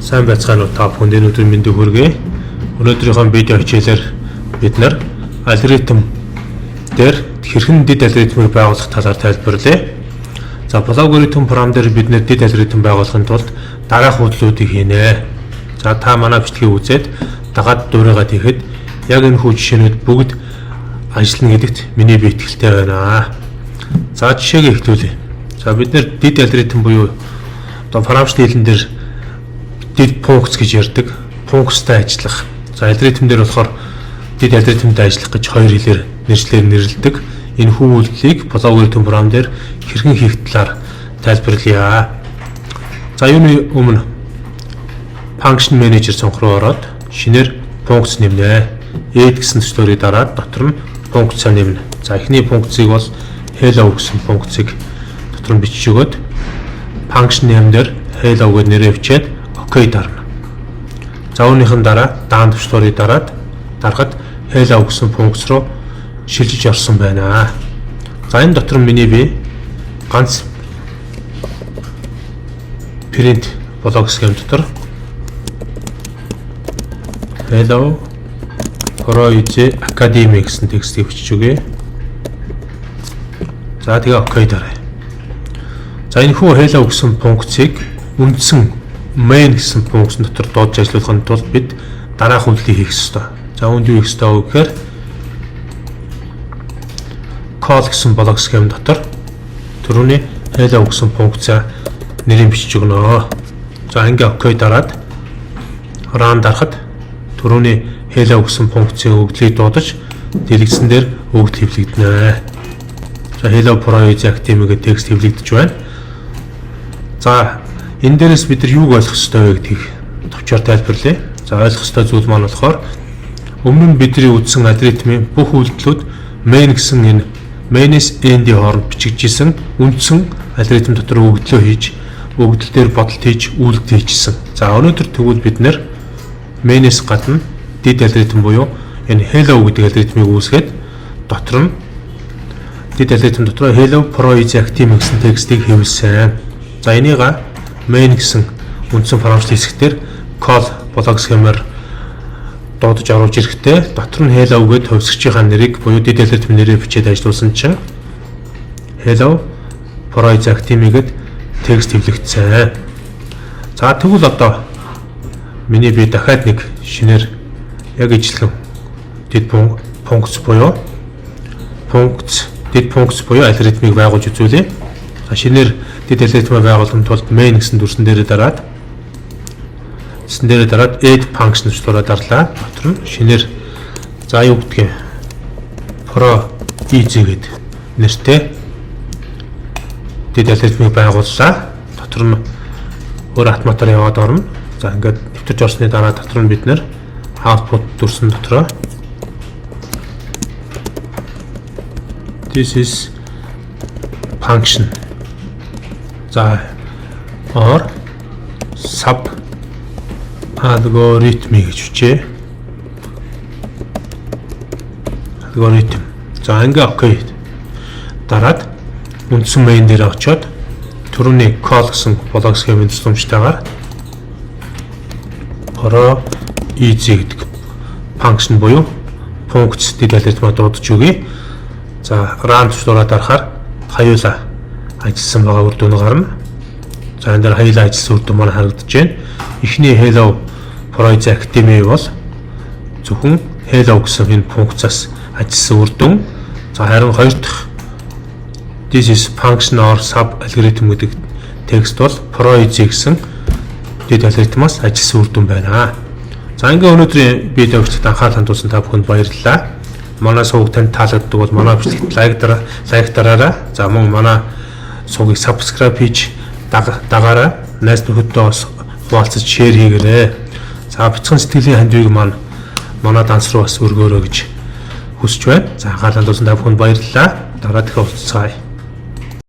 Сайн байцгаана уу та бүхэнд өнөөдрийн мэндийг хүргэе. Өнөөдрийнхөө видео хичээлээр бид нар алгоритм дээр хэрхэн дид алгоритмыг байгуулах талаар тайлбарлая. За алгоритм програм дээр бид нэр дид алгоритм байгуулахын тулд дараах худлуудыг хийнэ. За та манай бичлэгийг үзээд дагаад дуурайгаад ихэд яг энэ хүү жишээнүүд бүгд ажиллана гэдэгт миний бие итгэлтэй байна. За жишээгээ эхлүүлье. За бид нэр дид алгоритм буюу програмчны хэлэн дээр дид функц гэж ярьдаг. Функцтай ажиллах. За алгоритм дээр болохоор дид алгоритмд ажиллах гэж хоёр хэлээр нэрлэдэг. Энэ хүү үйлдэлийг алгоритм програм дээр хэрхэн хийх талаар тайлбарлая. За юуны өмнө function manager цонх руу ороод шинээр функц нэмнэ. Add гэсэн төслөөрөө дараад дотор нь функцаа нэмнэ. За эхний функцийг бол hello гэсэн функцийг дотор нь бичиж өгөөд function name дээр hello гэж нэрээ бичээд OK дарна. За үүнийхэн дараа даан төслөөрөө дарахад hello гэсэн функц руу шилжиж орсон байна. За энэ дотор миний би ганц print блок схем дотор hello Proize Academy гэсэн текстийг бичиж өгье. За тэгээ OK дарая. За энэ хүү hello гэсэн функцийг үндсэн main гэсэн функц дотор дуудаж ажиллуулахын тулд бид дараах үйлдэлийг хийх ёстой. За үүнд юу хийх ёстой вэ гэхээр call гэсэн блок схем дотор түрүүний hello гэсэн функцаа нэрийг бичиж өгнө. За ингээ OK дараад run дарахад түрүүний hello гэсэн функцийн өгдлийг дуудаж дэлгэцэн дээр өгдөл хэвлэгдэнэ. За hello Proize Academy гэдэг текст хэвлэгдэж байна. За энэ дээрээс бид нар юуг ойлгох ёстой вэ гэдгийг товчоор тайлбарлая. За ойлгох ёстой зүйл маань болохоор өмнө нь бидний үзсэн алгоритмын бүх үйлдэлүүд main гэсэн энэ main-с end-ийн хооронд бичигдсэн үндсэн алгоритм дотор өгдлөө хийж, өгдөл дээр бодолт хийж, үйлдэл хийжсэн. За өнөөдөр тэгвэл бид нэр main-с гадна дид алгоритм буюу энэ hello гэдэг алгоритмыг үүсгээд дотор нь дид алгоритм дотор hello Proize Academy гэсэн текстийг хэвлэсэн. За энийг main гэсэн үндсэн програмчлал хэсгээр call блок схемээр дуудаж оруулж ирэхдээ дотор нь hello гэдэг хувьсгчийн нэрийг буюу дид алгоритм нэрээ бичээд ажиллуулсан чинь hello Proize Academy гэдэг текст хэвлэгдсэн. За тэгвэл одоо миний би дахиад нэг шинээр яг ижилхэн дид функц буюу алгоритмыг байгуулж үзүүлье. За шинээр дид алгоритмыг байгуулахын тулд main гэсэн дүрсэн дээрээ дараад add function төслөөрөө дарлаа. Дотор нь шинээр за юу гэдгийг Proize гэдэг нэртэй дид алгоритмыг байгууллаа. Дотор нь өөр автоматар яваад орно. За ингээд нэвтэрч орсны дараа дотор нь бид нэр output дүрсэн дотроо this is function за or sub algorithm гэж бичээ. Algorithm. За ингээ OK. Дараад үндсэн main дээр очиод түрүүний call гэсэн блок схемийн тусламжтайгаар Proize гэдэг function буюу функц дид алгоритмаа дуудаж өгье. За run төслөөрөө дарахаар хаяулаа ажилласан байгаа үр дүн гарна. За энэ дээр хаяулаа ажилласан үр дүн маань харагдаж байна. Эхний hello Proize Academy бол зөвхөн hello гэсэн энэ функцаас ажилласан үр дүн. За харин хоёр дахь this is function or sub algorithm гэдэг текст бол Proize гэсэн дид алгоритмаас ажилласан үр дүн байна. За ингээ өнөөдрийн видео бичлэгт анхаарал хандуулсан та бүхэнд баярлалаа. Манай сувг танд таалагддаг бол манай бичлэгт лайк дараарай. За мөн манай сувгийг subscribe хийж дагаарай. Найз нөхөдөө хуваалцаж share хийгээрэй. За бяцхан сэтгэлийн хандвийг манай данс руу бас өргөөрэй гэж хүсэж байна. За анхаарал хандуулсан та бүхэнд баярлалаа. Дараа дахин уулзцгаая.